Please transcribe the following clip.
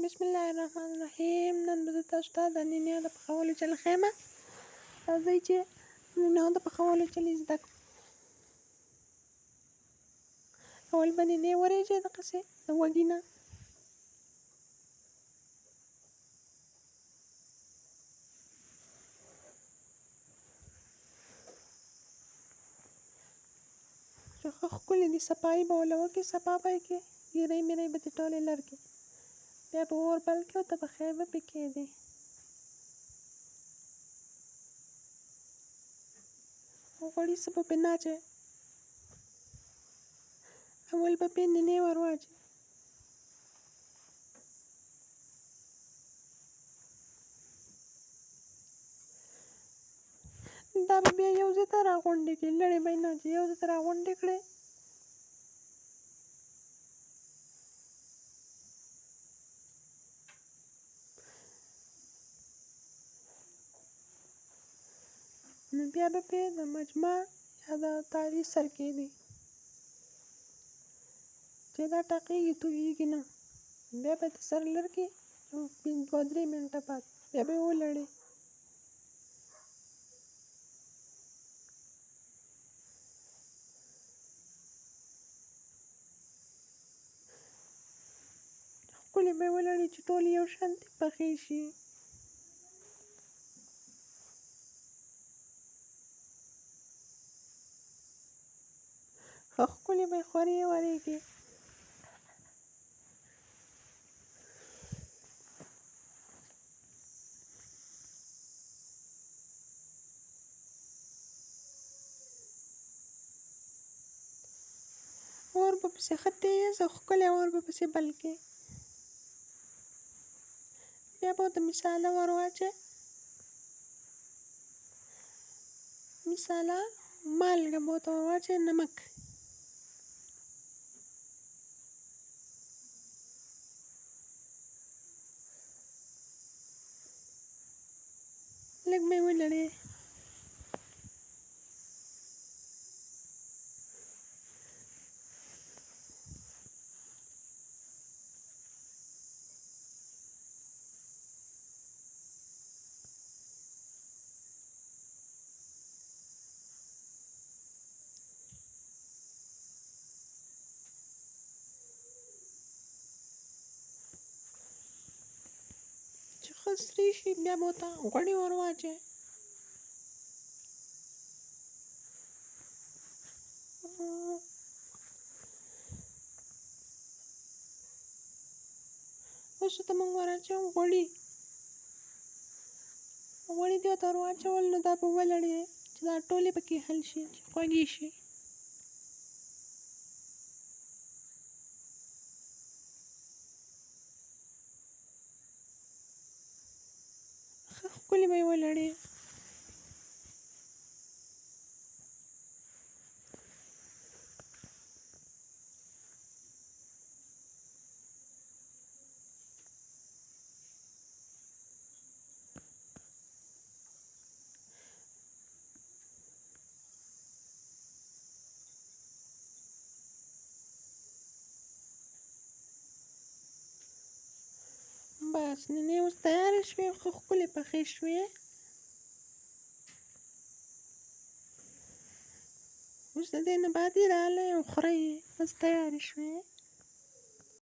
بسم الله الرحمن الرحیم. نن به زه تاسو ته د نینې د پخولو چل ښیم. راځئ چې نینې د پخولو چل یې زده کړو. اول به نینې ورېږي دقسې د وږي نه. چې ښه ښکلې دي، صفایي به ورله وکړې، صفا به یې کړې، ګیرۍ میرۍ به ترې ټولې لرې کړې. بیا به اور بل کړې او تبخۍ به پرې کېږدې. غوړي څه به پرې نه اچوې. اول به پرې نینې ور واچوې. دا به بیا یو ځای ته راغونډې کړې، لړې به یې نه اچوې، یو ځای ته راغونډې کړې. نو بیا به پرې د مجمع یا د تالې سر کېږدې چې دا ټاقېږي، تویېږي نه. بیا به یې د سر لرې کړې، 2-3 منټه بعد بیا به یې ولړې. ښکلې به یې ولړې چې ټولې یو شانتې پخې شي. ښه ښکلې به یې خورې ورې کړې. اور به پسې ښه تېز او ښکلی اور به پسې بل کړې. بیا به ورته مساله ور واچوې. مساله، مالګه به ورته ور واچوې، نمک. لږ به یې ولړې. چې ښه سرې شي بیا به ورته غوړي ور واچوې. اوس ورته موږ ور اچوو غوړي. غوړي دې ورته ور واچول، نو دا به ولړې چې دا ټولې پکې حل شي، چې خوږې شي. ښه ښکلې به یې ولړې. بس نینې اوس تیارې شوې، ښه ښکلې پخې شوې. اوس د دې نه بعد یې راغلی او خورئ یې. اوس تیارې شوې.